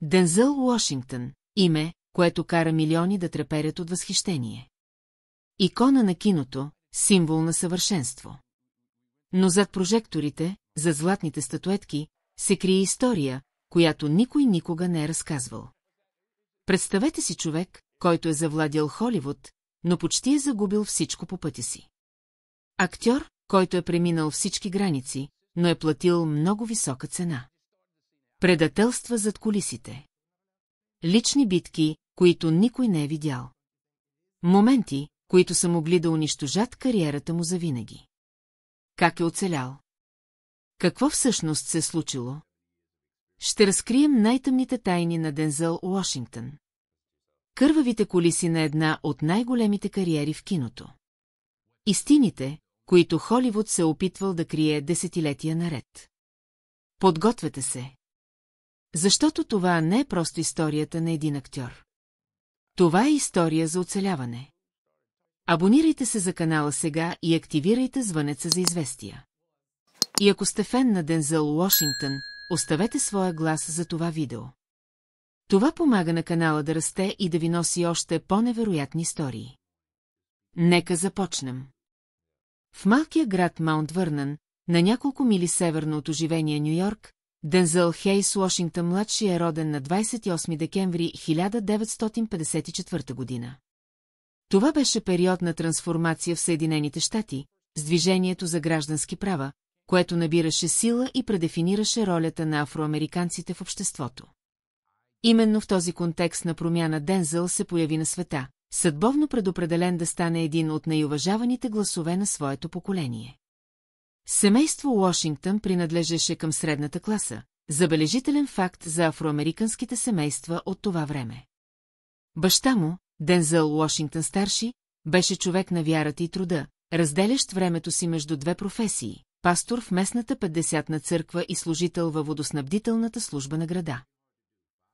Дензел Уошингтън, име, което кара милиони да треперят от възхищение. Икона на киното, символ на съвършенство. Но зад прожекторите, зад златните статуетки, се крие история, която никой никога не е разказвал. Представете си човек, който е завладял Холивуд, но почти е загубил всичко по пътя си. Актьор, който е преминал всички граници, но е платил много висока цена. Предателства зад кулисите. Лични битки, които никой не е видял. Моменти, които са могли да унищожат кариерата му завинаги. Как е оцелял? Какво всъщност се е случило? Ще разкрием най-тъмните тайни на Дензел Уошингтън. Кървавите кулиси на една от най-големите кариери в киното. Истините, които Холивуд се е опитвал да крие десетилетия наред. Подгответе се. Защото това не е просто историята на един актьор. Това е история за оцеляване. Абонирайте се за канала сега и активирайте звънеца за известия. И ако сте фен на Дензел Уошингтън, оставете своя глас за това видео. Това помага на канала да расте и да ви носи още по-невероятни истории. Нека започнем. В малкия град Маунт Върнън, на няколко мили северно от оживения Ню-Йорк, Дензел Хейс Уошингтън младши е роден на 28 декември 1954 година. Това беше период на трансформация в Съединените щати, с движението за граждански права, което набираше сила и предефинираше ролята на афроамериканците в обществото. Именно в този контекст на промяна Дензел се появи на света, съдбовно предопределен да стане един от най-уважаваните гласове на своето поколение. Семейство Уошингтън принадлежеше към средната класа, забележителен факт за афроамериканските семейства от това време. Баща му, Дензел Уошингтън старши, беше човек на вярата и труда, разделящ времето си между две професии – пастор в местната 50-на църква и служител във водоснабдителната служба на града.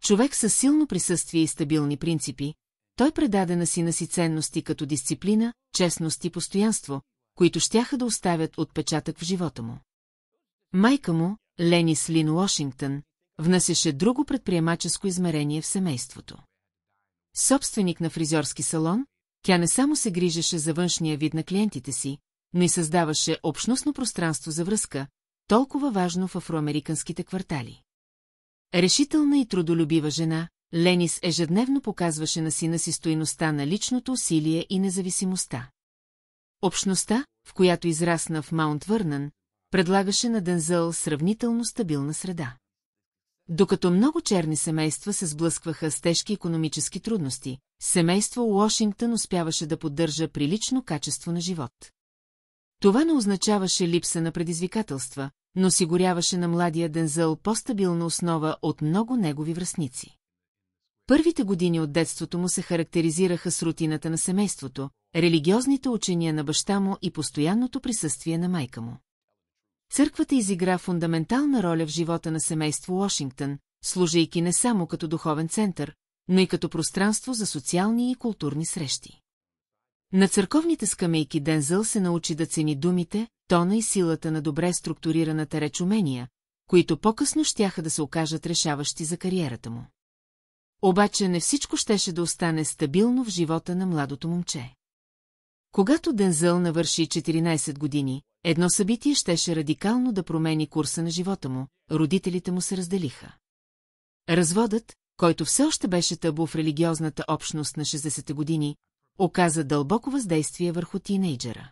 Човек със силно присъствие и стабилни принципи, той предаде на сина си ценности като дисциплина, честност и постоянство, които щяха да оставят отпечатък в живота му. Майка му, Ленис Лин Уошингтън, внасяше друго предприемаческо измерение в семейството. Собственик на фризьорски салон, тя не само се грижеше за външния вид на клиентите си, но и създаваше общностно пространство за връзка, толкова важно в афроамериканските квартали. Решителна и трудолюбива жена, Ленис ежедневно показваше на сина си стойността на личното усилие и независимостта. Общността, в която израсна в Маунт Върнън, предлагаше на Дензел сравнително стабилна среда. Докато много черни семейства се сблъскваха с тежки икономически трудности, семейство Уошингтън успяваше да поддържа прилично качество на живот. Това не означаваше липса на предизвикателства, но осигуряваше на младия Дензел по-стабилна основа от много негови връстници. Първите години от детството му се характеризираха с рутината на семейството, религиозните учения на баща му и постоянното присъствие на майка му. Църквата изигра фундаментална роля в живота на семейство Уошингтън, служейки не само като духовен център, но и като пространство за социални и културни срещи. На църковните скамейки Дензел се научи да цени думите, тона и силата на добре структурираната реч умения, които по-късно щяха да се окажат решаващи за кариерата му. Обаче не всичко щеше да остане стабилно в живота на младото момче. Когато Дензел навърши 14 години, едно събитие щеше радикално да промени курса на живота му, родителите му се разделиха. Разводът, който все още беше табу в религиозната общност на 60-те години, оказа дълбоко въздействие върху тийнейджера.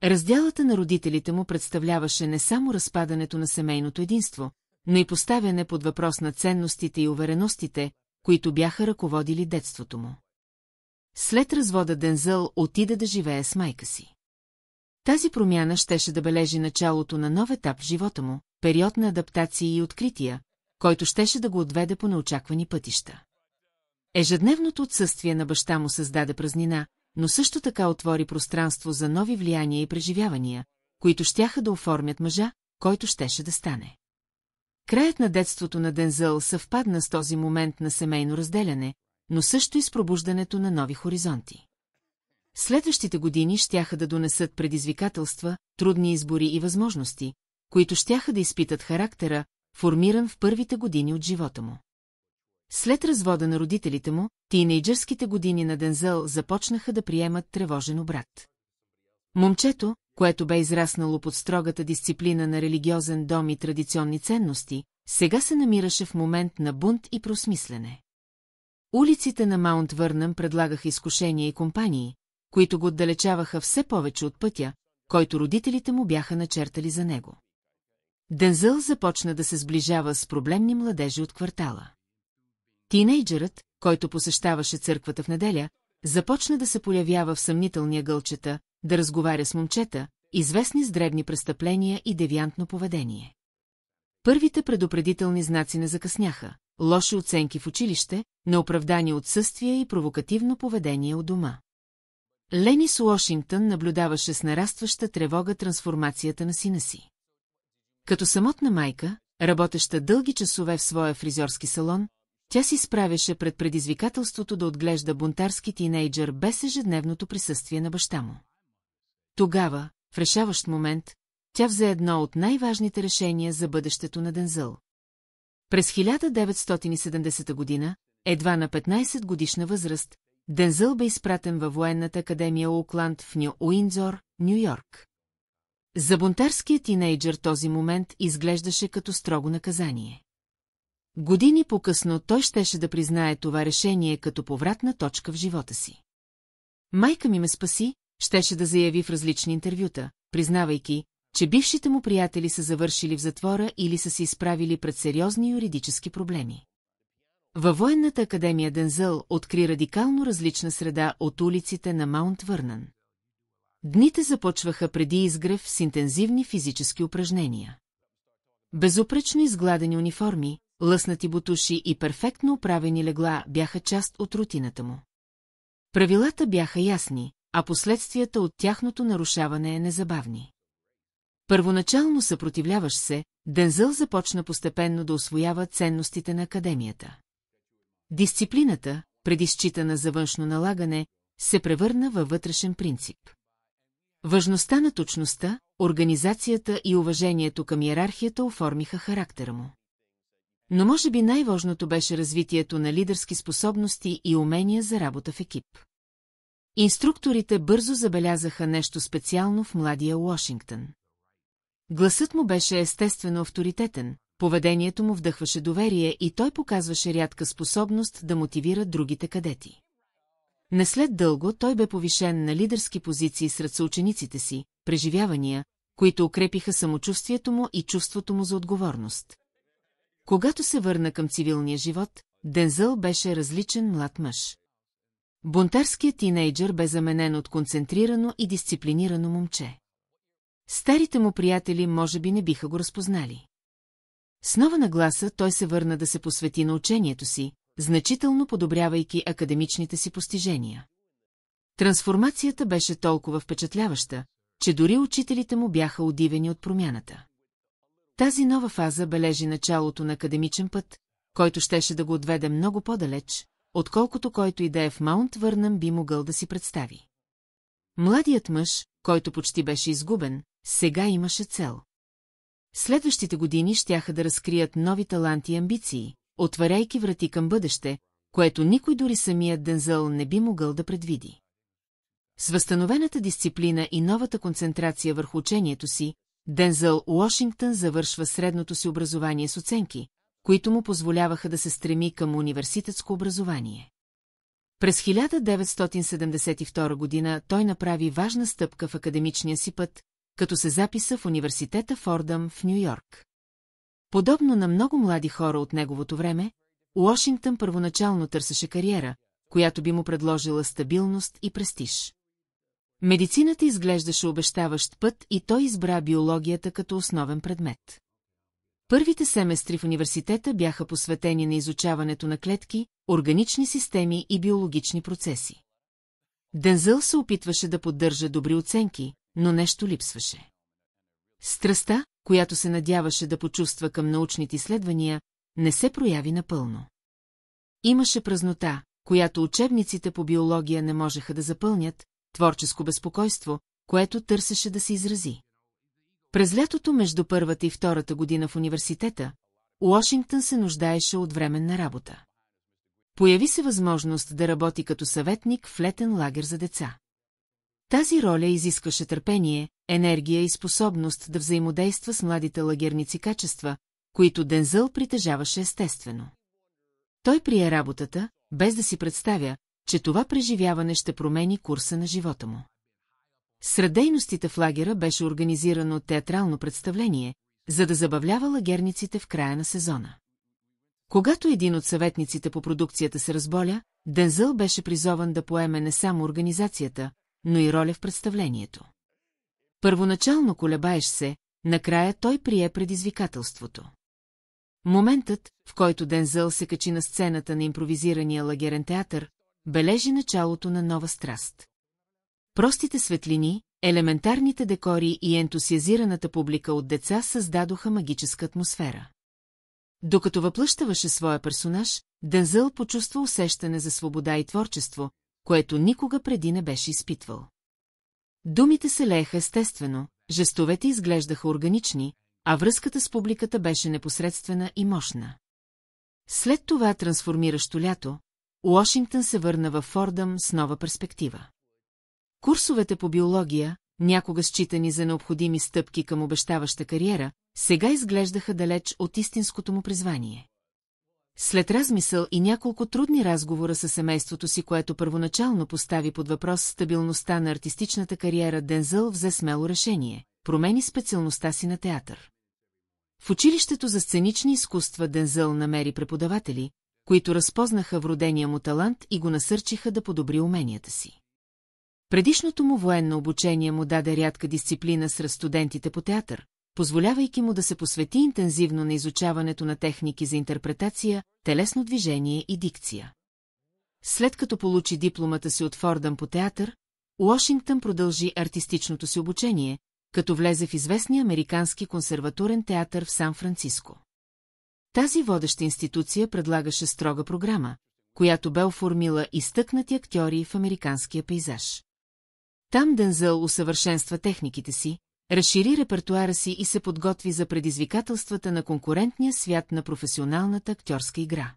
Разделата на родителите му представляваше не само разпадането на семейното единство, но и поставяне под въпрос на ценностите и увереностите, които бяха ръководили детството му. След развода Дензел отида да живее с майка си. Тази промяна щеше да бележи началото на нов етап в живота му, период на адаптации и открития, който щеше да го отведе по неочаквани пътища. Ежедневното отсъствие на баща му създаде празнина, но също така отвори пространство за нови влияния и преживявания, които щяха да оформят мъжа, който щеше да стане. Краят на детството на Дензел съвпадна с този момент на семейно разделяне, но също и с пробуждането на нови хоризонти. Следващите години щяха да донесат предизвикателства, трудни избори и възможности, които щяха да изпитат характера, формиран в първите години от живота му. След развода на родителите му, тийнейджърските години на Дензел започнаха да приемат тревожен обрат. Момчето, което бе израснало под строгата дисциплина на религиозен дом и традиционни ценности, сега се намираше в момент на бунт и преосмислене. Улиците на Маунт Върнън предлагаха изкушения и компании, които го отдалечаваха все повече от пътя, който родителите му бяха начертали за него. Дензел започна да се сближава с проблемни младежи от квартала. Тийнейджърът, който посещаваше църквата в неделя, започна да се появява в съмнителния гълчета, да разговаря с момчета, известни с дребни престъпления и девиантно поведение. Първите предупредителни знаци не закъсняха: лоши оценки в училище, неоправдани отсъствия и провокативно поведение у дома. Ленис Уошингтън наблюдаваше с нарастваща тревога трансформацията на сина си. Като самотна майка, работеща дълги часове в своя фризьорски салон, тя си справяше пред предизвикателството да отглежда бунтарски тийнейджър без ежедневното присъствие на баща му. Тогава, в решаващ момент, тя взе едно от най-важните решения за бъдещето на Дензел. През 1970 година, едва на 15-годишна възраст, Дензел бе изпратен във военната академия Оукланд в Ню Уиндзор, Ню-Йорк. За бунтарския тийнейджър този момент изглеждаше като строго наказание. Години по-късно той щеше да признае това решение като повратна точка в живота си. Майка ми ме спаси, щеше да заяви в различни интервюта, признавайки, че бившите му приятели са завършили в затвора или са се изправили пред сериозни юридически проблеми. Във военната академия Дензел откри радикално различна среда от улиците на Маунт Върнън. Дните започваха преди изгрев с интензивни физически упражнения. Безупречно изгладени униформи, лъснати бутуши и перфектно оправени легла бяха част от рутината му. Правилата бяха ясни, а последствията от тяхното нарушаване незабавни. Първоначално съпротивляваш се, Дензел започна постепенно да усвоява ценностите на академията. Дисциплината, преди считана за външно налагане, се превърна във вътрешен принцип. Важността на точността, организацията и уважението към иерархията оформиха характера му. Но може би най-важното беше развитието на лидерски способности и умения за работа в екип. Инструкторите бързо забелязаха нещо специално в младия Уошингтън. Гласът му беше естествено авторитетен, поведението му вдъхваше доверие и той показваше рядка способност да мотивира другите кадети. Не след дълго той бе повишен на лидерски позиции сред съучениците си, преживявания, които укрепиха самочувствието му и чувството му за отговорност. Когато се върна към цивилния живот, Дензел беше различен млад мъж. Бунтарският тийнейджър бе заменен от концентрирано и дисциплинирано момче. Старите му приятели може би не биха го разпознали. С нова нагласа той се върна да се посвети на учението си, значително подобрявайки академичните си постижения. Трансформацията беше толкова впечатляваща, че дори учителите му бяха удивени от промяната. Тази нова фаза бележи началото на академичен път, който щеше да го отведе много по-далеч, отколкото който и да е в Маунт Върнън би могъл да си представи. Младият мъж, който почти беше изгубен, сега имаше цел. Следващите години щяха да разкрият нови таланти и амбиции, отваряйки врати към бъдеще, което никой дори самият Дензел не би могъл да предвиди. С възстановената дисциплина и новата концентрация върху учението си, Дензел Уошингтън завършва средното си образование с оценки, които му позволяваха да се стреми към университетско образование. През 1972 година той направи важна стъпка в академичния си път, като се записа в университета Фордъм в Ню-Йорк. Подобно на много млади хора от неговото време, Уошингтън първоначално търсеше кариера, която би му предложила стабилност и престиж. Медицината изглеждаше обещаващ път и той избра биологията като основен предмет. Първите семестри в университета бяха посветени на изучаването на клетки, органични системи и биологични процеси. Дензел се опитваше да поддържа добри оценки, но нещо липсваше. Страстта, която се надяваше да почувства към научните изследвания, не се прояви напълно. Имаше празнота, която учебниците по биология не можеха да запълнят, творческо безпокойство, което търсеше да се изрази. През лятото между първата и втората година в университета, Уошингтън се нуждаеше от временна работа. Появи се възможност да работи като съветник в летен лагер за деца. Тази роля изискваше търпение, енергия и способност да взаимодейства с младите лагерници качества, които Дензъл притежаваше естествено. Той прие работата, без да си представя, че това преживяване ще промени курса на живота му. Сред дейностите в лагера беше организирано театрално представление, за да забавлява лагерниците в края на сезона. Когато един от съветниците по продукцията се разболя, Дензъл беше призован да поеме не само организацията, но и роля в представлението. Първоначално колебаеш се, накрая той прие предизвикателството. Моментът, в който Дензъл се качи на сцената на импровизирания лагерен театър, бележи началото на нова страст. Простите светлини, елементарните декори и ентусиазираната публика от деца създадоха магическа атмосфера. Докато въплъщаваше своя персонаж, Дензъл почувства усещане за свобода и творчество, което никога преди не беше изпитвал. Думите се лееха естествено, жестовете изглеждаха органични, а връзката с публиката беше непосредствена и мощна. След това трансформиращо лято, Уошингтън се върна във Фордъм с нова перспектива. Курсовете по биология, някога считани за необходими стъпки към обещаваща кариера, сега изглеждаха далеч от истинското му призвание. След размисъл и няколко трудни разговора със семейството си, което първоначално постави под въпрос стабилността на артистичната кариера, Дензъл взе смело решение – промени специалността си на театър. В училището за сценични изкуства Дензъл намери преподаватели, които разпознаха вродения му талант и го насърчиха да подобри уменията си. Предишното му военно обучение му даде рядка дисциплина сред студентите по театър, позволявайки му да се посвети интензивно на изучаването на техники за интерпретация, телесно движение и дикция. След като получи дипломата си от Фордъм по театър, Уошингтън продължи артистичното си обучение, като влезе в известния американски консерваторен театър в Сан-Франциско. Тази водеща институция предлагаше строга програма, която бе оформила изтъкнати актьори в американския пейзаж. Там Дензъл усъвършенства техниките си, разшири репертуара си и се подготви за предизвикателствата на конкурентния свят на професионалната актьорска игра.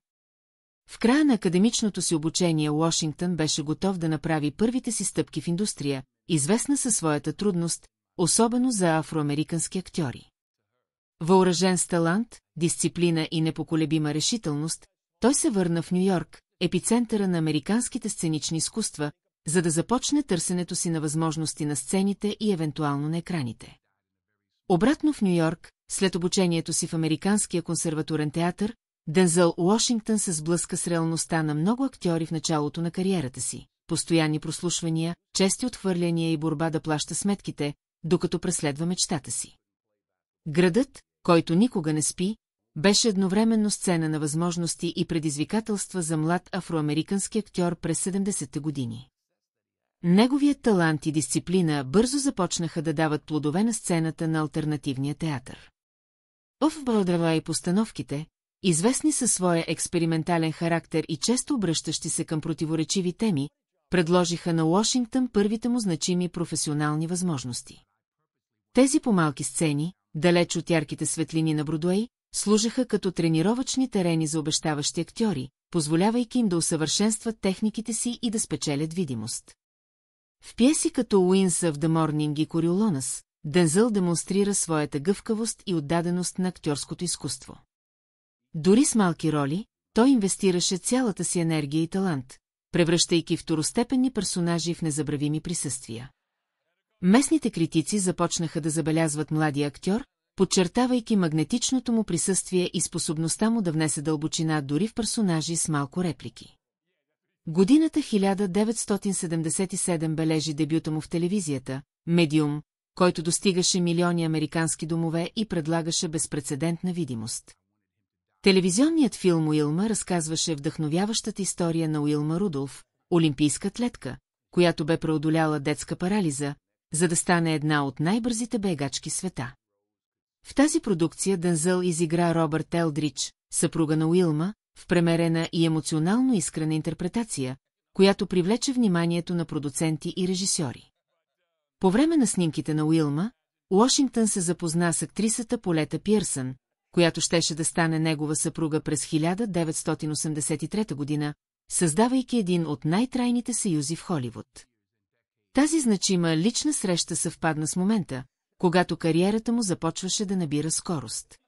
В края на академичното си обучение Уошингтън беше готов да направи първите си стъпки в индустрия, известна със своята трудност, особено за афроамерикански актьори. Въоръжен с талант, дисциплина и непоколебима решителност, той се върна в Ню-Йорк, епицентъра на американските сценични изкуства, за да започне търсенето си на възможности на сцените и евентуално на екраните. Обратно в Ню-Йорк, след обучението си в Американския консерваторен театър, Дензъл Уошингтън се сблъска с реалността на много актьори в началото на кариерата си, постоянни прослушвания, чести отхвърляния и борба да плаща сметките, докато преследва мечтата си. Градът, който никога не спи, беше едновременно сцена на възможности и предизвикателства за млад афроамерикански актьор през 70-те години. Неговият талант и дисциплина бързо започнаха да дават плодове на сцената на алтернативния театър. В Бродвей постановките, известни със своя експериментален характер и често обръщащи се към противоречиви теми, предложиха на Уошингтън първите му значими професионални възможности. Тези по-малки сцени, далеч от ярките светлини на Бродуей, служеха като тренировъчни терени за обещаващи актьори, позволявайки им да усъвършенстват техниките си и да спечелят видимост. В пиеси като Winds of the Morning и Кориолонас, Дензъл демонстрира своята гъвкавост и отдаденост на актьорското изкуство. Дори с малки роли, той инвестираше цялата си енергия и талант, превръщайки второстепенни персонажи в незабравими присъствия. Местните критици започнаха да забелязват младия актьор, подчертавайки магнетичното му присъствие и способността му да внесе дълбочина дори в персонажи с малко реплики. Годината 1977 бележи дебюта му в телевизията, Медиум, който достигаше милиони американски домове и предлагаше безпрецедентна видимост. Телевизионният филм Уилма разказваше вдъхновяващата история на Уилма Рудолф, олимпийска атлетка, която бе преодоляла детска парализа, за да стане една от най-бързите бегачки в света. В тази продукция Дензъл изигра Робърт Елдрич, съпруга на Уилма, в премерена и емоционално искрена интерпретация, която привлече вниманието на продуценти и режисьори. По време на снимките на Уилма, Уошингтън се запозна с актрисата Полета Пиърсън, която щеше да стане негова съпруга през 1983 година, създавайки един от най-трайните съюзи в Холивуд. Тази значима лична среща съвпадна с момента, когато кариерата му започваше да набира скорост.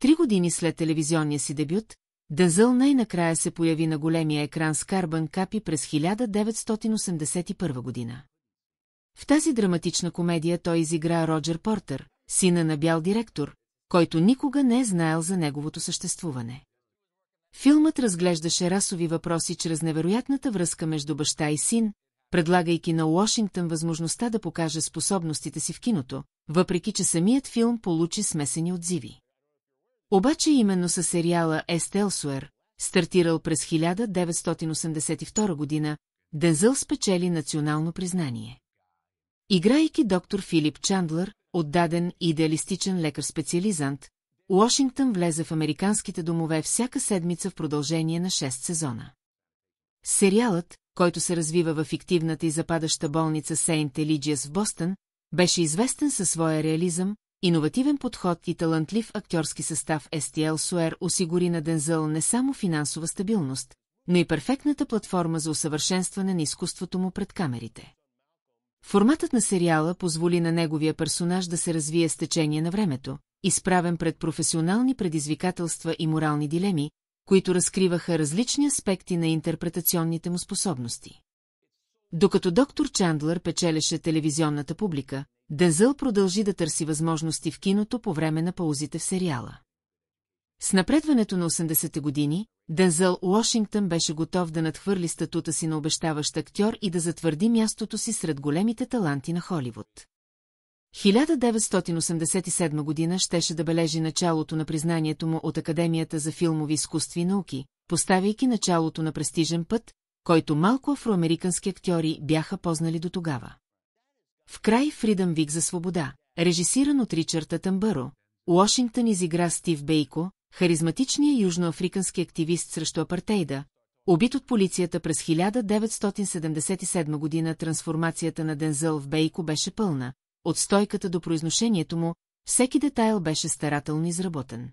3 години след телевизионния си дебют, Дензел най-накрая се появи на големия екран с Карбън Капи през 1981 година. В тази драматична комедия той изигра Роджер Портър, сина на бял директор, който никога не е знаел за неговото съществуване. Филмът разглеждаше расови въпроси чрез невероятната връзка между баща и син, предлагайки на Уошингтън възможността да покаже способностите си в киното, въпреки че самият филм получи смесени отзиви. Обаче именно със сериала Ест Елсуер, стартирал през 1982 година, Дензел спечели национално признание. Играйки доктор Филип Чандлър, отдаден и идеалистичен лекар-специализант, Уошингтън влезе в американските домове всяка седмица в продължение на 6 сезона. Сериалът, който се развива във фиктивната и западаща болница Сейнт Елиджиас в Бостън, беше известен със своя реализъм, иновативен подход и талантлив актьорски състав. Ест Елсуер осигури на Дензел не само финансова стабилност, но и перфектната платформа за усъвършенстване на изкуството му пред камерите. Форматът на сериала позволи на неговия персонаж да се развие с течение на времето, изправен пред професионални предизвикателства и морални дилеми, които разкриваха различни аспекти на интерпретационните му способности. Докато доктор Чандлър печелеше телевизионната публика, Дензел продължи да търси възможности в киното по време на паузите в сериала. С напредването на 80-те години, Дензел Уошингтън беше готов да надхвърли статута си на обещаващ актьор и да затвърди мястото си сред големите таланти на Холивуд. 1987 година щеше да бележи началото на признанието му от Академията за филмови изкуства и науки, поставяйки началото на престижен път, който малко афроамерикански актьори бяха познали дотогава. В край Фридъм Вик за свобода, режисиран от Ричард Атънбъро, Уошингтън изигра Стив Бейко, харизматичния южноафрикански активист срещу апартейда, убит от полицията през 1977 година. Трансформацията на Дензел в Бейко беше пълна, от стойката до произношението му, всеки детайл беше старателно изработен.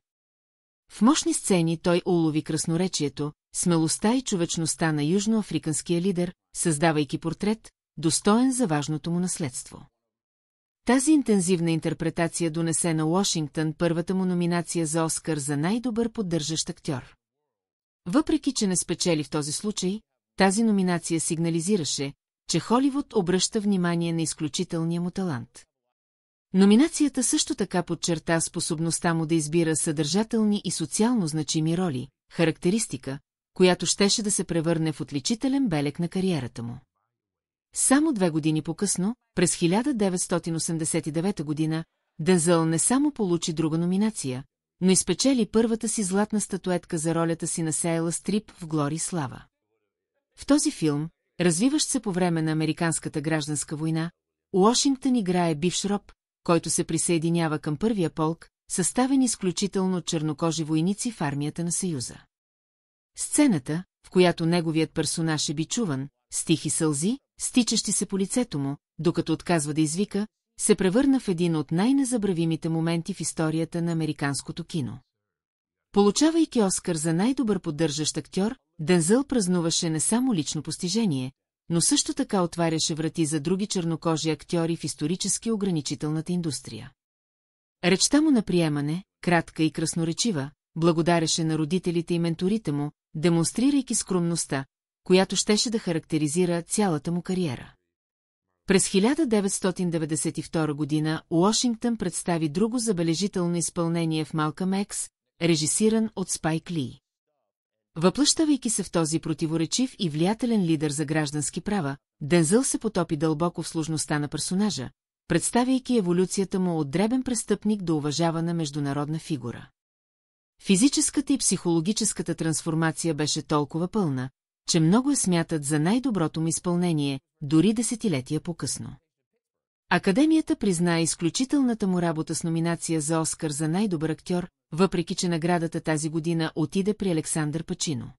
В мощни сцени той улови красноречието, смелостта и човечността на южноафриканския лидер, създавайки портрет, достоен за важното му наследство. Тази интензивна интерпретация донесе на Уошингтън първата му номинация за Оскар за най-добър поддържащ актьор. Въпреки че не спечели в този случай, тази номинация сигнализираше, че Холивуд обръща внимание на изключителния му талант. Номинацията също така подчерта способността му да избира съдържателни и социално значими роли, характеристика, която щеше да се превърне в отличителен белег на кариерата му. Само 2 години по-късно, през 1989 година, Дензел не само получи друга номинация, но и спечели първата си златна статуетка за ролята си на Сейла Стрип в Глори и слава. В този филм, развиващ се по време на Американската гражданска война, Уошингтън играе бивш роб, който се присъединява към първия полк, съставен изключително от чернокожи войници в армията на Съюза. Сцената, в която неговият персонаж е бичуван, с тихи сълзи, стичащи се по лицето му, докато отказва да извика, се превърна в един от най-незабравимите моменти в историята на американското кино. Получавайки Оскар за най-добър поддържащ актьор, Дензел празнуваше не само лично постижение, но също така отваряше врати за други чернокожи актьори в исторически ограничителната индустрия. Речта му на приемане, кратка и красноречива, благодареше на родителите и менторите му, демонстрирайки скромността, която щеше да характеризира цялата му кариера. През 1992 година Уошингтън представи друго забележително изпълнение в Малкъм Екс, режисиран от Спайк Ли. Въплъщавайки се в този противоречив и влиятелен лидер за граждански права, Дензел се потопи дълбоко в сложността на персонажа, представяйки еволюцията му от дребен престъпник до уважавана международна фигура. Физическата и психологическата трансформация беше толкова пълна, че много я смятат за най-доброто му изпълнение, дори десетилетия по-късно. Академията призна изключителната му работа с номинация за Оскар за най-добър актьор, въпреки че наградата тази година отиде при Александър Пачино.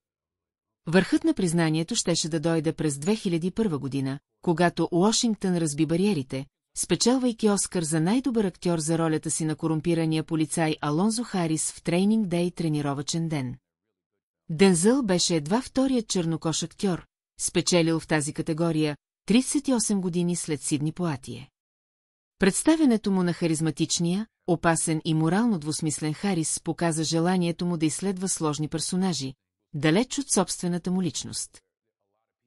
Върхът на признанието щеше да дойде през 2001 година, когато Уошингтън разби бариерите, спечелвайки Оскар за най-добър актьор за ролята си на корумпирания полицай Алонзо Харис в Трейнинг Дей тренировъчен ден. Дензел беше едва вторият чернокож актьор, спечелил в тази категория 38 години след Сидни Поатие. Представянето му на харизматичния, опасен и морално двусмислен Харис показа желанието му да изследва сложни персонажи, далеч от собствената му личност.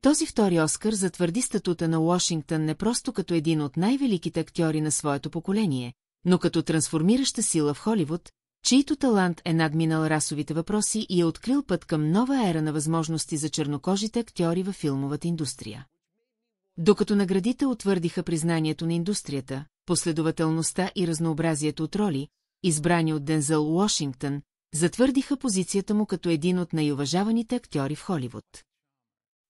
Този втори Оскар затвърди статута на Уошингтън не просто като един от най-великите актьори на своето поколение, но като трансформираща сила в Холивуд, чийто талант е надминал расовите въпроси и е открил път към нова ера на възможности за чернокожите актьори във филмовата индустрия. Докато наградите утвърдиха признанието на индустрията, последователността и разнообразието от роли, избрани от Дензел Уошингтън, затвърдиха позицията му като един от най-уважаваните актьори в Холивуд.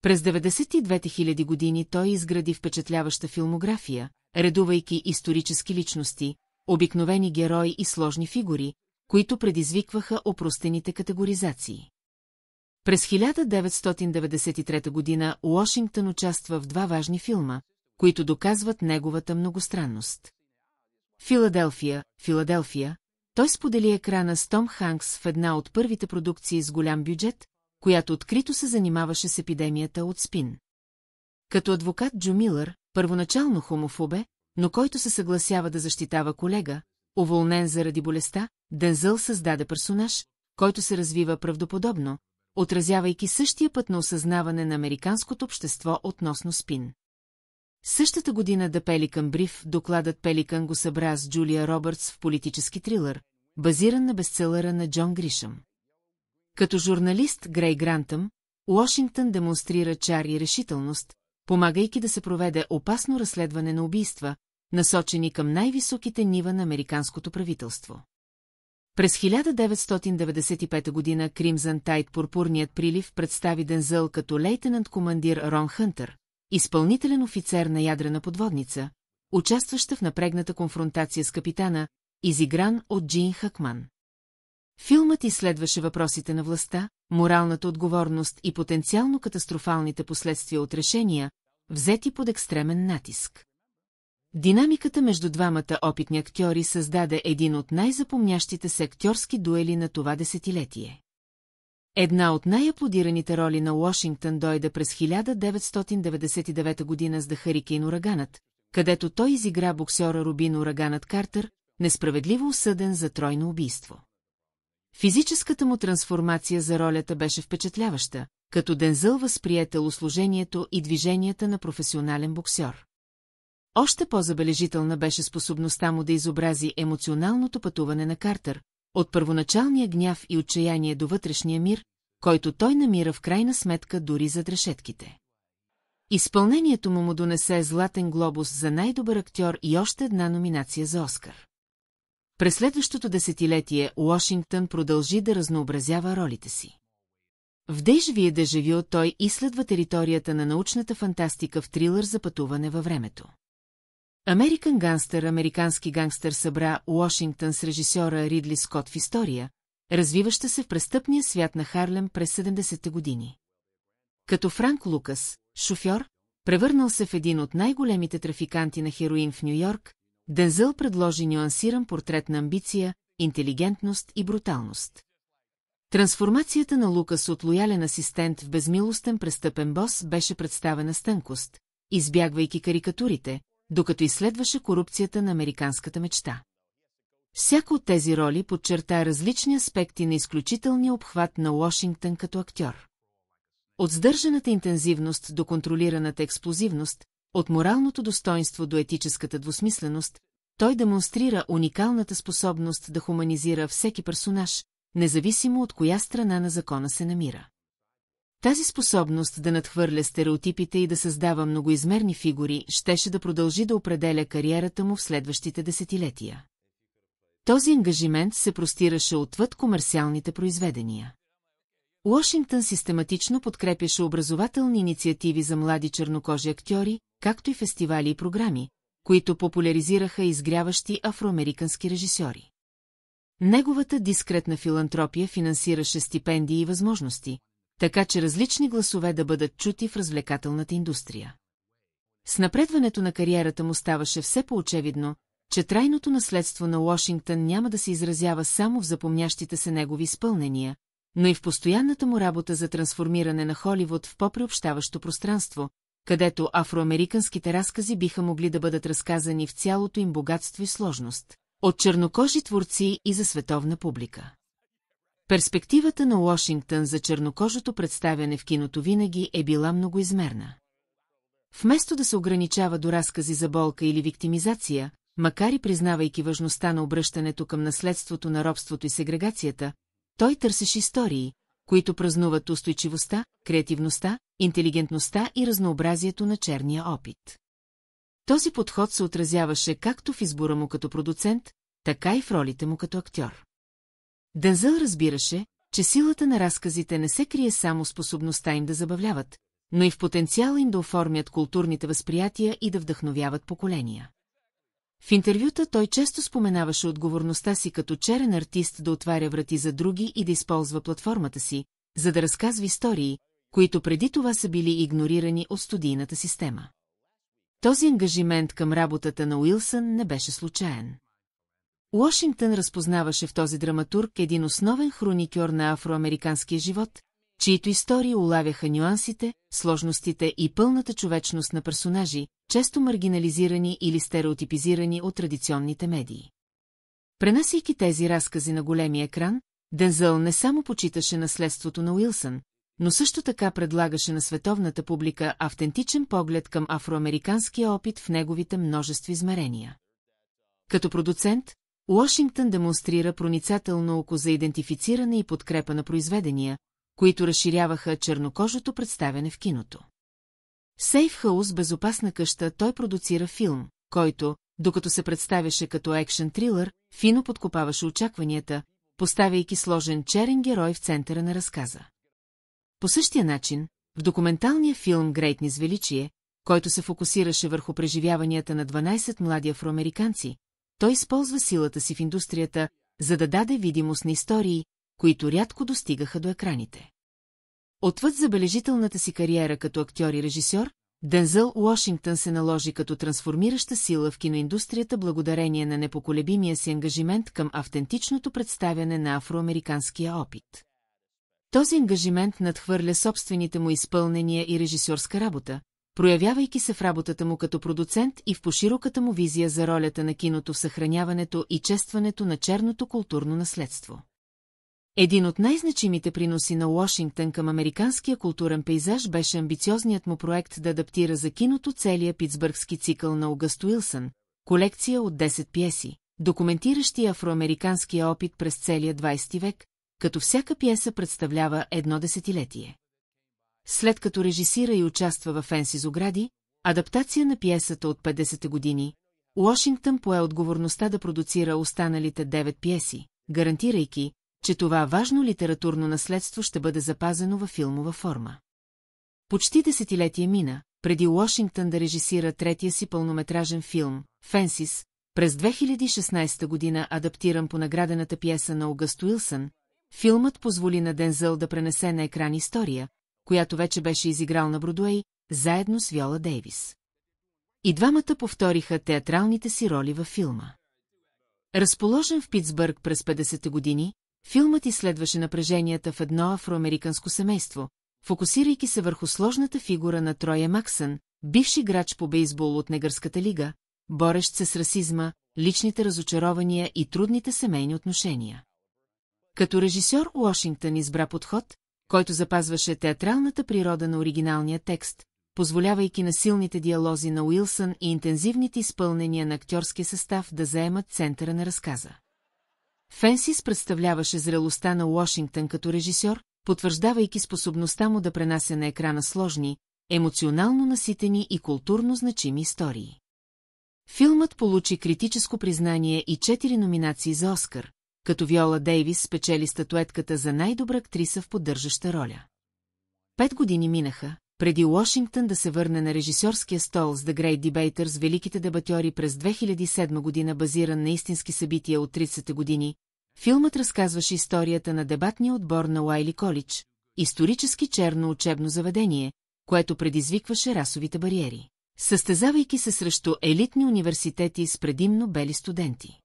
През 92 000 години той изгради впечатляваща филмография, редувайки исторически личности, обикновени герои и сложни фигури, които предизвикваха опростените категоризации. През 1993 година Уошингтън участва в два важни филма, които доказват неговата многостранност. Филаделфия, той сподели екрана с Том Ханкс в една от първите продукции с голям бюджет, която открито се занимаваше с епидемията от СПИН. Като адвокат Джо Милър, първоначално хомофоб, но който се съгласява да защитава колега, уволнен заради болестта, Дензел създаде персонаж, който се развива правдоподобно, отразявайки същия път на осъзнаване на американското общество относно СПИН. Същата година The Pelican Brief, докладът Пеликан го събра с Джулия Робъртс в политически трилър, базиран на бестселъра на Джон Гришъм. Като журналист Грей Грантъм, Уошингтън демонстрира чар и решителност, помагайки да се проведе опасно разследване на убийства, насочени към най-високите нива на американското правителство. През 1995 година Crimson Tide, Пурпурният прилив, представи Дензел като лейтенант-командир Рон Хънтър, изпълнителен офицер на ядрена подводница, участваща в напрегната конфронтация с капитана, изигран от Джин Хакман. Филмът изследваше въпросите на властта, моралната отговорност и потенциално катастрофалните последствия от решения, взети под екстремен натиск. Динамиката между двамата опитни актьори създаде един от най-запомнящите се актьорски дуели на това десетилетие. Една от най-аплодираните роли на Уошингтън дойде през 1999 година с The Hurricane Ураганът, където той изигра боксера Рубин Ураганът Картер, несправедливо осъден за тройно убийство. Физическата му трансформация за ролята беше впечатляваща, като Дензел възприе телосложението и движенията на професионален боксер. Още по-забележителна беше способността му да изобрази емоционалното пътуване на Картер, от първоначалния гняв и отчаяние до вътрешния мир, който той намира в крайна сметка дори зад решетките. Изпълнението му донесе Златен глобус за най-добър актьор и още една номинация за Оскар. През следващото десетилетие Уошингтън продължи да разнообразява ролите си. В Дежавие Дежавио той изследва територията на научната фантастика в трилър за пътуване във времето. Американ гангстър, американски гангстър събра Уошингтън с режисьора Ридли Скот в история, развиваща се в престъпния свят на Харлем през 70-те години. Като Франк Лукас, шофьор, превърнал се в един от най-големите трафиканти на хероин в Ню-Йорк, Дензел предложи нюансиран портрет на амбиция, интелигентност и бруталност. Трансформацията на Лукас от лоялен асистент в безмилостен престъпен бос беше представена с тънкост, избягвайки карикатурите, докато изследваше корупцията на американската мечта. Всяка от тези роли подчерта различни аспекти на изключителния обхват на Уошингтън като актьор. От сдържаната интензивност до контролираната експлозивност, от моралното достоинство до етическата двусмисленост, той демонстрира уникалната способност да хуманизира всеки персонаж, независимо от коя страна на закона се намира. Тази способност да надхвърля стереотипите и да създава многоизмерни фигури щеше да продължи да определя кариерата му в следващите десетилетия. Този ангажимент се простираше отвъд комерциалните произведения. Уошингтън систематично подкрепяше образователни инициативи за млади чернокожи актьори, както и фестивали и програми, които популяризираха изгряващи афроамерикански режисьори. Неговата дискретна филантропия финансираше стипендии и възможности, така че различни гласове да бъдат чути в развлекателната индустрия. С напредването на кариерата му ставаше все по-очевидно, че трайното наследство на Уошингтън няма да се изразява само в запомнящите се негови изпълнения, но и в постоянната му работа за трансформиране на Холивуд в по-приобщаващо пространство, където афроамериканските разкази биха могли да бъдат разказани в цялото им богатство и сложност, от чернокожи творци и за световна публика. Перспективата на Уошингтън за чернокожото представяне в киното винаги е била многоизмерна. Вместо да се ограничава до разкази за болка или виктимизация, макар и признавайки важността на обръщането към наследството на робството и сегрегацията, той търсеше истории, които празнуват устойчивостта, креативността, интелигентността и разнообразието на черния опит. Този подход се отразяваше както в избора му като продуцент, така и в ролите му като актьор. Дензел разбираше, че силата на разказите не се крие само в способността им да забавляват, но и в потенциала им да оформят културните възприятия и да вдъхновяват поколения. В интервюта той често споменаваше отговорността си като черен артист да отваря врати за други и да използва платформата си, за да разказва истории, които преди това са били игнорирани от студийната система. Този ангажимент към работата на Уилсън не беше случайен. Уошингтън разпознаваше в този драматург един основен хроникьор на афроамериканския живот, чието истории улавяха нюансите, сложностите и пълната човечност на персонажи, често маргинализирани или стереотипизирани от традиционните медии. Пренасяйки тези разкази на големия екран, Дензел не само почиташе наследството на Уилсън, но също така предлагаше на световната публика автентичен поглед към афроамериканския опит в неговите множество измерения. Като продуцент, Уошингтън демонстрира проницателно око за идентифициране и подкрепа на произведения, които разширяваха чернокожото представяне в киното. Сейф Хаус, безопасна къща, той продуцира филм, който, докато се представяше като екшън трилър, фино подкопаваше очакванията, поставяйки сложен черен герой в центъра на разказа. По същия начин, в документалния филм Грейтнис величие, който се фокусираше върху преживяванията на 12 млади афроамериканци, той използва силата си в индустрията, за да даде видимост на истории, които рядко достигаха до екраните. Отвъд забележителната си кариера като актьор и режисьор, Дензел Уошингтън се наложи като трансформираща сила в киноиндустрията благодарение на непоколебимия си ангажимент към автентичното представяне на афроамериканския опит. Този ангажимент надхвърля собствените му изпълнения и режисьорска работа, проявявайки се в работата му като продуцент и в пошироката му визия за ролята на киното в съхраняването и честването на черното културно наследство. Един от най-значимите приноси на Уошингтън към американския културен пейзаж беше амбициозният му проект да адаптира за киното целия питсбъргски цикъл на Огъст Уилсън, колекция от 10 пиеси, документиращи афроамериканския опит през целия 20 век, като всяка пиеса представлява едно десетилетие. След като режисира и участва във Фенсис огради, адаптация на пиесата от 50-те години, Уошингтън пое отговорността да продуцира останалите 9 пиеси, гарантирайки, че това важно литературно наследство ще бъде запазено във филмова форма. Почти десетилетие мина, преди Уошингтън да режисира третия си пълнометражен филм, Фенсис, през 2016 година адаптиран по наградената пиеса на Огъст Уилсън, филмът позволи на Дензел да пренесе на екран история, която вече беше изиграл на Бродуей, заедно с Виола Дейвис. И двамата повториха театралните си роли във филма. Разположен в Питсбърг през 50-те години, филмът изследваше напреженията в едно афроамериканско семейство, фокусирайки се върху сложната фигура на Троя Максън, бивш играч по бейсбол от негърската лига, борещ се с расизма, личните разочарования и трудните семейни отношения. Като режисьор Уошингтън избра подход, който запазваше театралната природа на оригиналния текст, позволявайки на силните диалози на Уилсън и интензивните изпълнения на актьорския състав да заемат центъра на разказа. Фенсис представляваше зрелостта на Уошингтън като режисьор, потвърждавайки способността му да пренася на екрана сложни, емоционално наситени и културно значими истории. Филмът получи критическо признание и 4 номинации за Оскар, като Виола Дейвис спечели статуетката за най-добра актриса в поддържаща роля. 5 години минаха, преди Уошингтън да се върне на режисьорския стол с The Great Debaters, великите дебатьори през 2007 година, базиран на истински събития от 30-те години. Филмът разказваше историята на дебатния отбор на Уайли Колидж, исторически черно учебно заведение, което предизвикваше расовите бариери, състезавайки се срещу елитни университети с предимно бели студенти.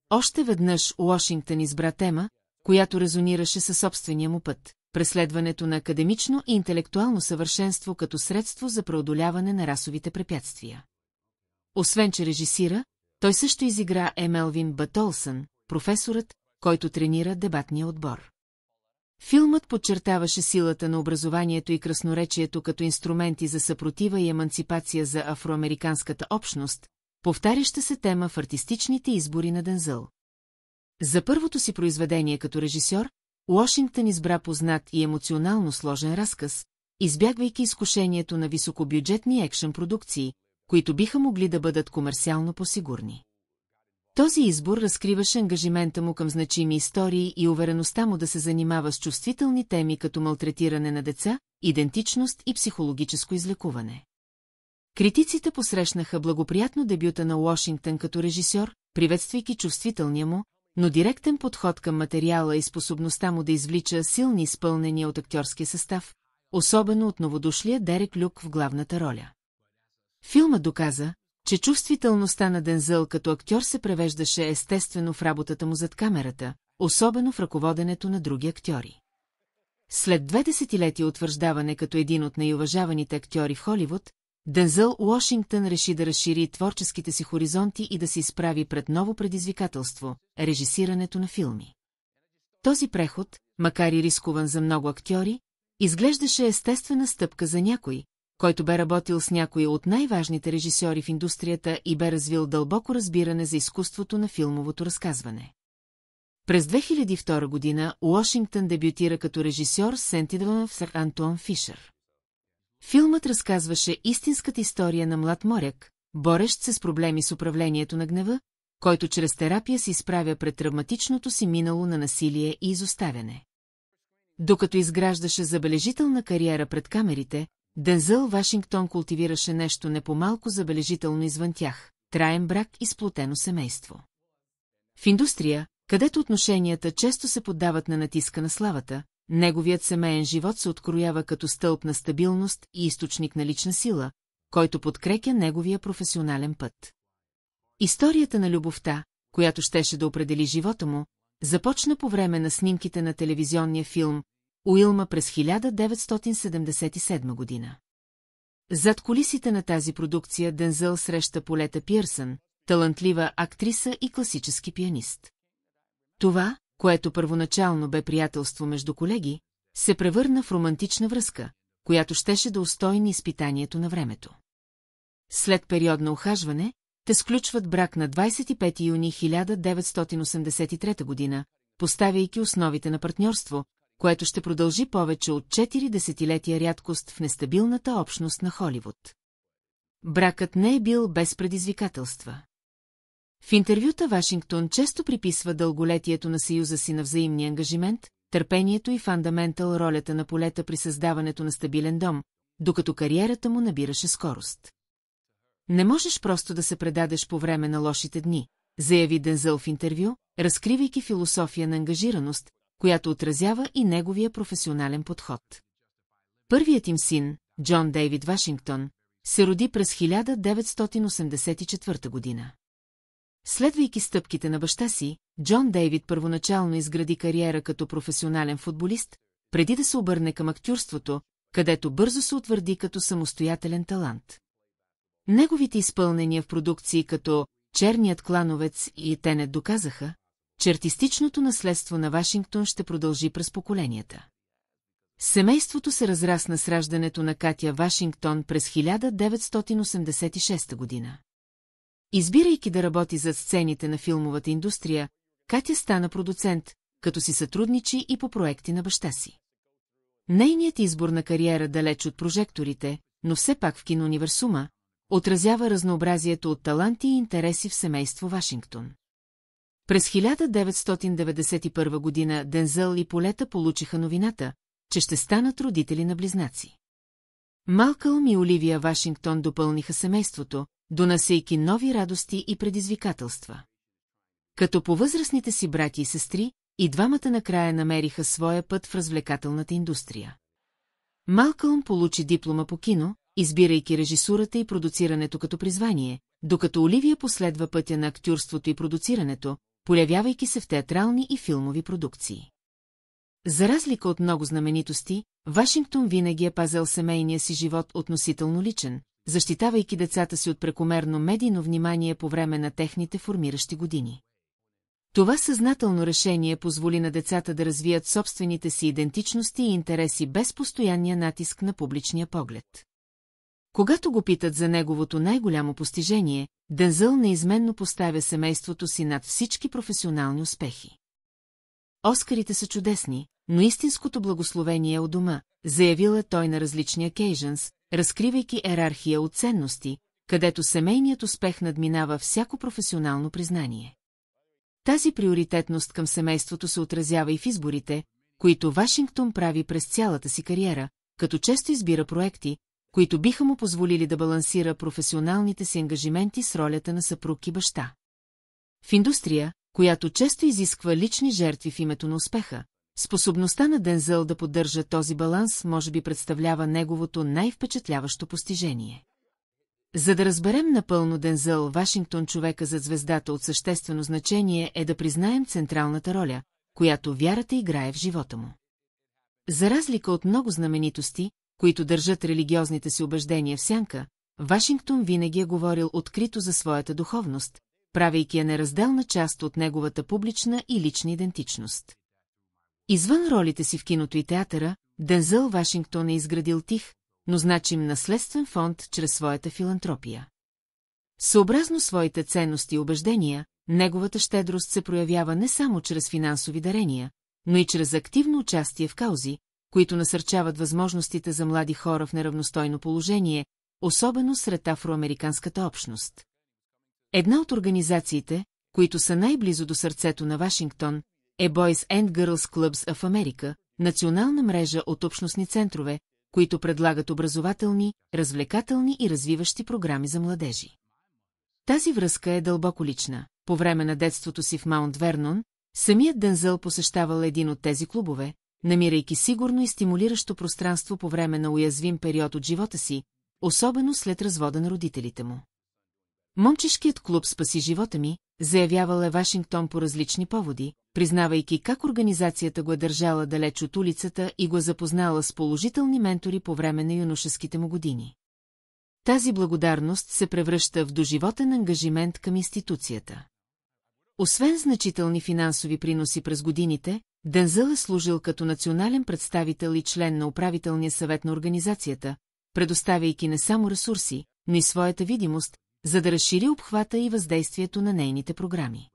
Още веднъж Уошингтън избра тема, която резонираше със собствения му път, преследването на академично и интелектуално съвършенство като средство за преодоляване на расовите препятствия. Освен че режисира, той също изигра Мелвин Батолсън, професорът, който тренира дебатния отбор. Филмът подчертаваше силата на образованието и красноречието като инструменти за съпротива и еманципация за афроамериканската общност, повтаряща се тема в артистичните избори на Дензъл. За първото си произведение като режисьор, Уошингтън избра познат и емоционално сложен разказ, избягвайки изкушението на високобюджетни екшън продукции, които биха могли да бъдат комерциално по-сигурни. Този избор разкриваше ангажимента му към значими истории и увереността му да се занимава с чувствителни теми като малтретиране на деца, идентичност и психологическо излекуване. Критиците посрещнаха благоприятно дебюта на Уошингтън като режисьор, приветствайки чувствителния му, но директен подход към материала и способността му да извлича силни изпълнения от актьорския състав, особено от новодошлия Дерек Люк в главната роля. Филмът доказа, че чувствителността на Дензъл като актьор се превеждаше естествено в работата му зад камерата, особено в ръководенето на други актьори. След 2 десетилетия утвърждаване като един от най-уважаваните актьори в Холивуд, Дензъл Уошингтън реши да разшири творческите си хоризонти и да се изправи пред ново предизвикателство – режисирането на филми. Този преход, макар и рискован за много актьори, изглеждаше естествена стъпка за някой, който бе работил с някои от най-важните режисьори в индустрията и бе развил дълбоко разбиране за изкуството на филмовото разказване. През 2002 година Уошингтън дебютира като режисьор с Сентидън в Антуан Фишер. Филмът разказваше истинската история на млад моряк, борещ се с проблеми с управлението на гнева, който чрез терапия се изправя пред травматичното си минало на насилие и изоставяне. Докато изграждаше забележителна кариера пред камерите, Дензъл Вашингтон култивираше нещо не по-малко забележително извън тях – траен брак и сплотено семейство. В индустрия, където отношенията често се поддават на натиска на славата, неговият семейен живот се откроява като стълб на стабилност и източник на лична сила, който подкрепя неговия професионален път. Историята на любовта, която щеше да определи живота му, започна по време на снимките на телевизионния филм Уилма през 1977 година. Зад кулисите на тази продукция Дензъл среща Полета Пирсън, талантлива актриса и класически пианист. Това, което първоначално бе приятелство между колеги, се превърна в романтична връзка, която щеше да устойни изпитанието на времето. След период на ухажване, те сключват брак на 25 юни 1983 година, поставяйки основите на партньорство, което ще продължи повече от 4 десетилетия рядкост в нестабилната общност на Холивуд. Бракът не е бил без предизвикателства. В интервюта Вашингтон често приписва дълголетието на съюза си на взаимния ангажимент, търпението и фундаментал ролята на Полета при създаването на стабилен дом, докато кариерата му набираше скорост. Не можеш просто да се предадеш по време на лошите дни, заяви Дензъл в интервю, разкривайки философия на ангажираност, която отразява и неговия професионален подход. Първият им син, Джон Дейвид Вашингтон, се роди през 1984 година. Следвайки стъпките на баща си, Джон Дейвид първоначално изгради кариера като професионален футболист, преди да се обърне към актьорството, където бързо се утвърди като самостоятелен талант. Неговите изпълнения в продукции като «Черният клановец» и «Тенет» доказаха, че артистичното наследство на Вашингтон ще продължи през поколенията. Семейството се разрасна с раждането на Катя Вашингтон през 1986 година. Избирайки да работи зад сцените на филмовата индустрия, Катя стана продуцент, като си сътрудничи и по проекти на баща си. Нейният избор на кариера далеч от прожекторите, но все пак в киноуниверсума, отразява разнообразието от таланти и интереси в семейство Вашингтон. През 1991 година Дензъл и Полета получиха новината, че ще станат родители на близнаци. Малкълм и Оливия Вашингтон допълниха семейството, донасейки нови радости и предизвикателства. Като по възрастните си брати и сестри, и двамата накрая намериха своя път в развлекателната индустрия. Малкълм получи диплома по кино, избирайки режисурата и продуцирането като призвание, докато Оливия последва пътя на актьорството и продуцирането, появявайки се в театрални и филмови продукции. За разлика от много знаменитости, Вашингтон винаги е пазил семейния си живот относително личен, защитавайки децата си от прекомерно медийно внимание по време на техните формиращи години. Това съзнателно решение позволи на децата да развият собствените си идентичности и интереси без постоянния натиск на публичния поглед. Когато го питат за неговото най-голямо постижение, Дензел неизменно поставя семейството си над всички професионални успехи. Оскарите са чудесни, но истинското благословение е у дома, заявила той на различни occasions, разкривайки йерархия от ценности, където семейният успех надминава всяко професионално признание. Тази приоритетност към семейството се отразява и в изборите, които Вашингтон прави през цялата си кариера, като често избира проекти, които биха му позволили да балансира професионалните си ангажименти с ролята на съпруг и баща. В индустрия, която често изисква лични жертви в името на успеха, способността на Дензел да поддържа този баланс може би представлява неговото най-впечатляващо постижение. За да разберем напълно Дензел Вашингтон, човека зад звездата, от съществено значение е да признаем централната роля, която вярата играе в живота му. За разлика от много знаменитости, които държат религиозните си убеждения в сянка, Вашингтон винаги е говорил открито за своята духовност, правейки я неразделна част от неговата публична и лична идентичност. Извън ролите си в киното и театъра, Дензел Вашингтон е изградил тих, но значим наследствен фонд чрез своята филантропия. Съобразно своите ценности и убеждения, неговата щедрост се проявява не само чрез финансови дарения, но и чрез активно участие в каузи, които насърчават възможностите за млади хора в неравностойно положение, особено сред афроамериканската общност. Една от организациите, които са най-близо до сърцето на Вашингтон, е Boys and Girls Clubs of America, национална мрежа от общностни центрове, които предлагат образователни, развлекателни и развиващи програми за младежи. Тази връзка е дълбоко лична. По време на детството си в Маунт Вернон, самият Дензел посещавал един от тези клубове, намирайки сигурно и стимулиращо пространство по време на уязвим период от живота си, особено след развода на родителите му. Момчешкият клуб спаси живота ми, заявявал е Вашингтон по различни поводи, признавайки как организацията го е държала далеч от улицата и го е запознала с положителни ментори по време на юношеските му години. Тази благодарност се превръща в доживотен ангажимент към институцията. Освен значителни финансови приноси през годините, Дензел е служил като национален представител и член на управителния съвет на организацията, предоставяйки не само ресурси, но и своята видимост, за да разшири обхвата и въздействието на нейните програми.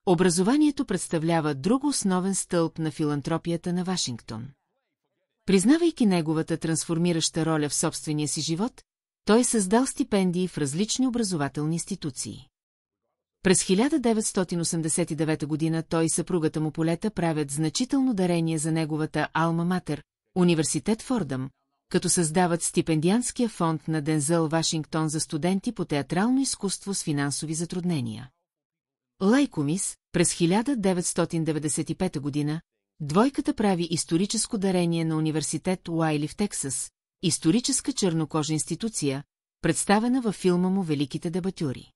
Образованието представлява друг основен стълб на филантропията на Вашингтон. Признавайки неговата трансформираща роля в собствения си живот, той е създал стипендии в различни образователни институции. През 1989 година той и съпругата му Полета правят значително дарение за неговата алма матер, университет Фордъм, като създават стипендиантския фонд на Дензел Вашингтон за студенти по театрално изкуство с финансови затруднения. Лайкомис, през 1995 година, двойката прави историческо дарение на университет Уайли в Тексас, историческа чернокожа институция, представена във филма му «Великите дебатюри».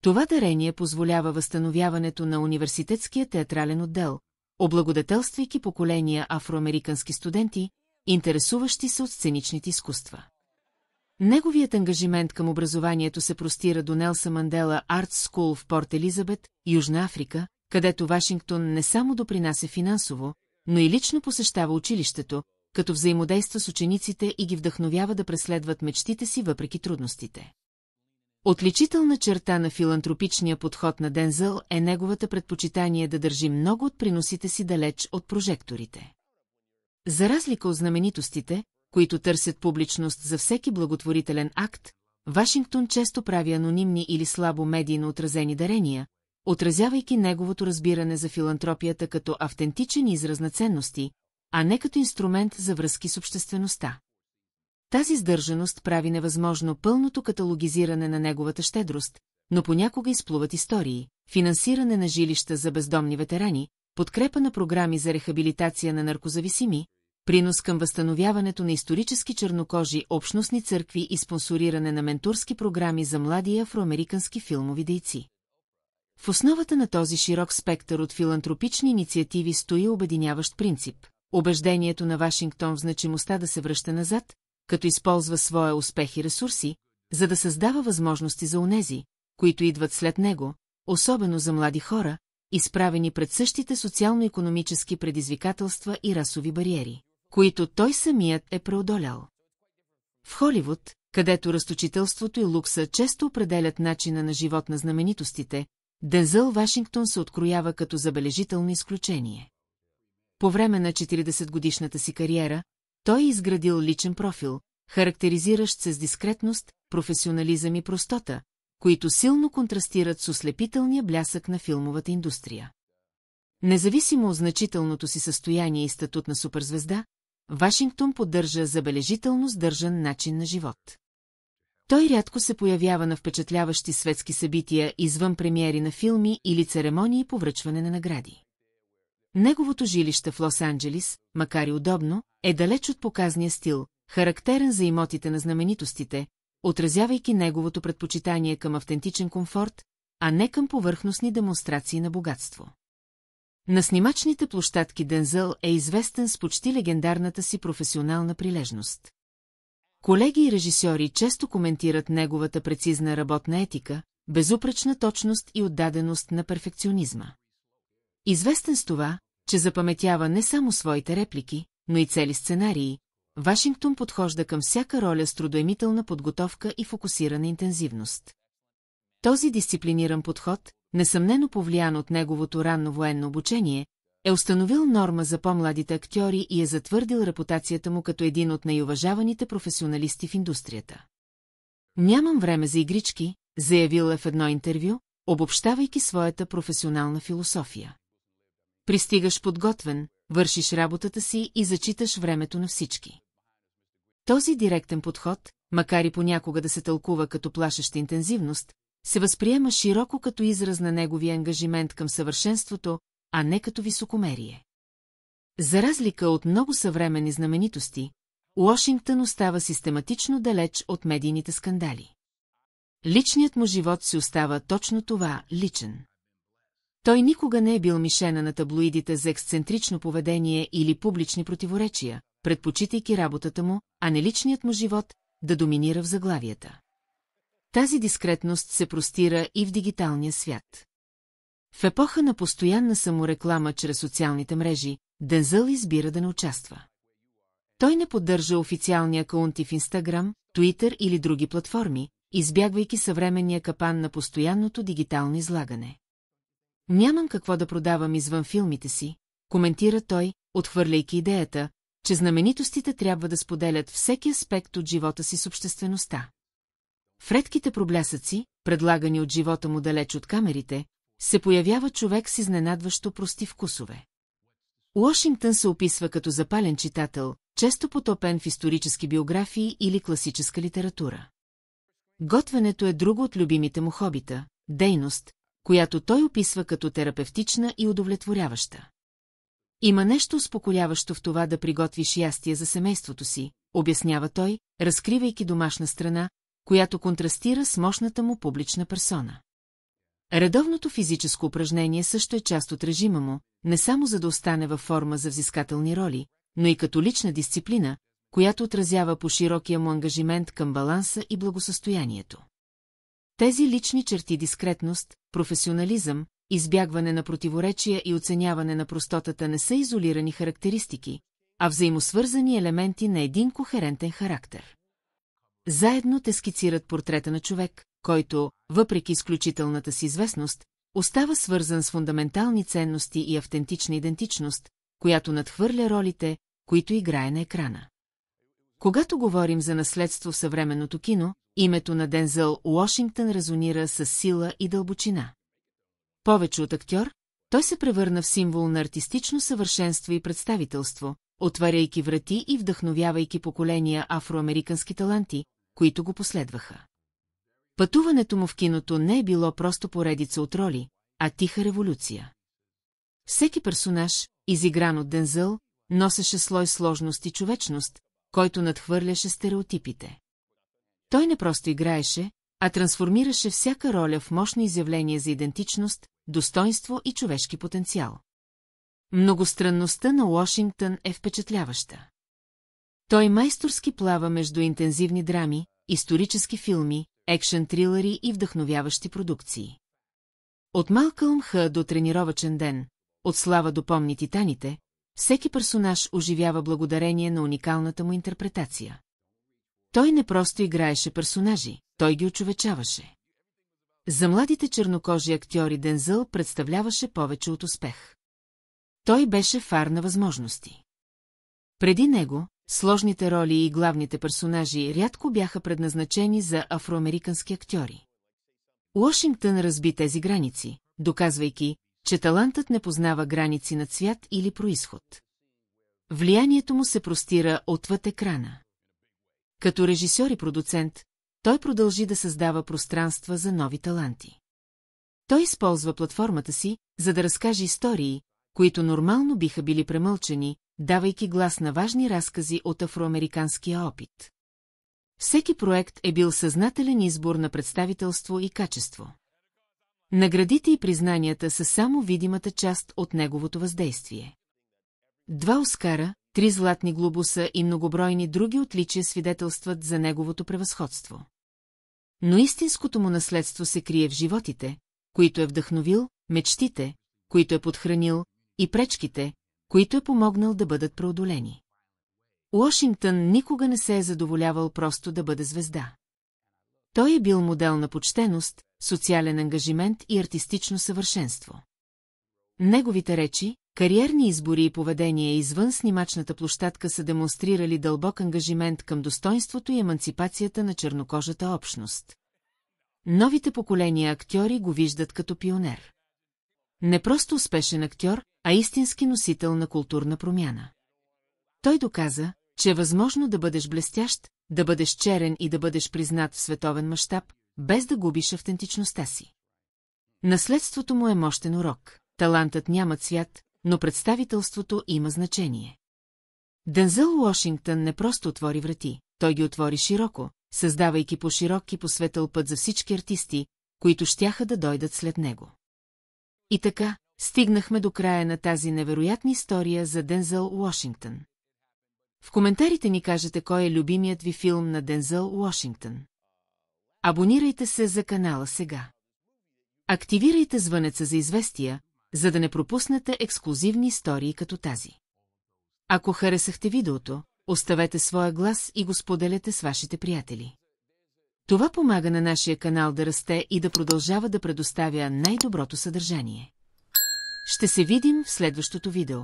Това дарение позволява възстановяването на университетския театрален отдел, облагодетелствайки поколения афроамерикански студенти, интересуващи се от сценичните изкуства. Неговият ангажимент към образованието се простира до Нелса Мандела Арт Скул в Порт Елизабет, Южна Африка, където Вашингтон не само допринася финансово, но и лично посещава училището, като взаимодейства с учениците и ги вдъхновява да преследват мечтите си въпреки трудностите. Отличителна черта на филантропичния подход на Дензел е неговата предпочитание да държи много от приносите си далеч от прожекторите. За разлика от знаменитостите, които търсят публичност за всеки благотворителен акт, Вашингтон често прави анонимни или слабо медийно отразени дарения, отразявайки неговото разбиране за филантропията като автентичен израз на ценности, а не като инструмент за връзки с обществеността. Тази сдържаност прави невъзможно пълното каталогизиране на неговата щедрост, но понякога изплуват истории, финансиране на жилища за бездомни ветерани, подкрепа на програми за рехабилитация на наркозависими, принос към възстановяването на исторически чернокожи общностни църкви и спонсориране на менторски програми за млади афроамерикански филмови дейци. В основата на този широк спектър от филантропични инициативи стои обединяващ принцип – убеждението на Вашингтон в значимостта да се връща назад, като използва своя успех и ресурси, за да създава възможности за онези, които идват след него, особено за млади хора, изправени пред същите социално-икономически предизвикателства и расови бариери, които той самият е преодолял. В Холивуд, където разточителството и лукса често определят начина на живот на знаменитостите, Дензел Вашингтон се откроява като забележително изключение. По време на 40-годишната си кариера, той е изградил личен профил, характеризиращ се с дискретност, професионализъм и простота, които силно контрастират с ослепителния блясък на филмовата индустрия. Независимо от значителното си състояние и статут на суперзвезда, Вашингтон поддържа забележително сдържан начин на живот. Той рядко се появява на впечатляващи светски събития извън премиери на филми или церемонии по връчване на награди. Неговото жилище в Лос-Анджелис, макар и удобно, е далеч от показния стил, характерен за имотите на знаменитостите, отразявайки неговото предпочитание към автентичен комфорт, а не към повърхностни демонстрации на богатство. На снимачните площадки Дензел е известен с почти легендарната си професионална прилежност. Колеги и режисьори често коментират неговата прецизна работна етика, безупречна точност и отдаденост на перфекционизма. Известен с това, че запаметява не само своите реплики, но и цели сценарии, Вашингтон подхожда към всяка роля с трудоемителна подготовка и фокусирана интензивност. Този дисциплиниран подход, несъмнено повлиян от неговото ранно военно обучение, е установил норма за по-младите актьори и е затвърдил репутацията му като един от най-уважаваните професионалисти в индустрията. Нямам време за игрички, заявил е в едно интервю, обобщавайки своята професионална философия. Пристигаш подготвен, вършиш работата си и зачиташ времето на всички. Този директен подход, макар и понякога да се тълкува като плашеща интензивност, се възприема широко като израз на неговия ангажимент към съвършенството, а не като високомерие. За разлика от много съвременни знаменитости, Уошингтън остава систематично далеч от медийните скандали. Личният му живот си остава точно това – личен. Той никога не е бил мишена на таблоидите за ексцентрично поведение или публични противоречия, предпочитайки работата му, а не личният му живот, да доминира в заглавията. Тази дискретност се простира и в дигиталния свят. В епоха на постоянна самореклама чрез социалните мрежи, Дензел избира да не участва. Той не поддържа официални акаунти в Инстаграм, Туитър или други платформи, избягвайки съвременния капан на постоянното дигитално излагане. Нямам какво да продавам извън филмите си, коментира той, отхвърляйки идеята, че знаменитостите трябва да споделят всеки аспект от живота си с обществеността. В редките проблясъци, предлагани от живота му далеч от камерите, се появява човек с изненадващо прости вкусове. Уошингтън се описва като запален читател, често потопен в исторически биографии или класическа литература. Готвенето е друго от любимите му хобита, дейност, която той описва като терапевтична и удовлетворяваща. Има нещо успокояващо в това да приготвиш ястие за семейството си, обяснява той, разкривайки домашна страна, която контрастира с мощната му публична персона. Редовното физическо упражнение също е част от режима му, не само за да остане във форма за взискателни роли, но и като лична дисциплина, която отразява по широкия му ангажимент към баланса и благосъстоянието. Тези лични черти дискретност, професионализъм, избягване на противоречия и оценяване на простотата не са изолирани характеристики, а взаимосвързани елементи на един кохерентен характер. Заедно те скицират портрета на човек, който, въпреки изключителната си известност, остава свързан с фундаментални ценности и автентична идентичност, която надхвърля ролите, които играе на екрана. Когато говорим за наследство в съвременното кино, името на Дензел Уошингтън резонира с сила и дълбочина. Повече от актьор, той се превърна в символ на артистично съвършенство и представителство, отваряйки врати и вдъхновявайки поколения афроамерикански таланти, които го последваха. Пътуването му в киното не е било просто поредица от роли, а тиха революция. Всеки персонаж, изигран от Дензел, носеше слой сложност и човечност, който надхвърляше стереотипите. Той не просто играеше, а трансформираше всяка роля в мощно изявление за идентичност, достоинство и човешки потенциал. Многостранността на Уошингтън е впечатляваща. Той майсторски плава между интензивни драми, исторически филми, екшън трилъри и вдъхновяващи продукции. От Малкълм Х до Тренировъчен ден, от Слава до Помни титаните, всеки персонаж оживява благодарение на уникалната му интерпретация. Той не просто играеше персонажи, той ги очовечаваше. За младите чернокожи актьори Дензъл представляваше повече от успех. Той беше фар на възможности. Преди него, сложните роли и главните персонажи рядко бяха предназначени за афроамерикански актьори. Уошингтън разби тези граници, доказвайки, че талантът не познава граници на цвят или произход. Влиянието му се простира отвъд екрана. Като режисьор и продуцент, той продължи да създава пространства за нови таланти. Той използва платформата си, за да разкаже истории, които нормално биха били премълчани, давайки глас на важни разкази от афроамериканския опит. Всеки проект е бил съзнателен избор на представителство и качество. Наградите и признанията са само видимата част от неговото въздействие. 2 Оскара, 3 Златни глобуса и многобройни други отличия свидетелстват за неговото превъзходство. Но истинското му наследство се крие в животите, които е вдъхновил, мечтите, които е подхранил, и пречките, които е помогнал да бъдат преодолени. Уошингтън никога не се е задоволявал просто да бъде звезда. Той е бил модел на почтеност, социален ангажимент и артистично съвършенство. Неговите речи, кариерни избори и поведение извън снимачната площадка са демонстрирали дълбок ангажимент към достоинството и еманципацията на чернокожата общност. Новите поколения актьори го виждат като пионер. Не просто успешен актьор, а истински носител на културна промяна. Той доказа, че е възможно да бъдеш блестящ, да бъдеш черен и да бъдеш признат в световен мащаб, без да губиш автентичността си. Наследството му е мощен урок. Талантът няма цвят, но представителството има значение. Дензел Уошингтън не просто отвори врати, той ги отвори широко, създавайки по-широк и посветъл път за всички артисти, които щяха да дойдат след него. И така, стигнахме до края на тази невероятна история за Дензел Уошингтън. В коментарите ни кажете кой е любимият ви филм на Дензел Уошингтън. Абонирайте се за канала сега. Активирайте звънеца за известия, за да не пропуснете ексклузивни истории като тази. Ако харесахте видеото, оставете своя глас и го споделете с вашите приятели. Това помага на нашия канал да расте и да продължава да предоставя най-доброто съдържание. Ще се видим в следващото видео.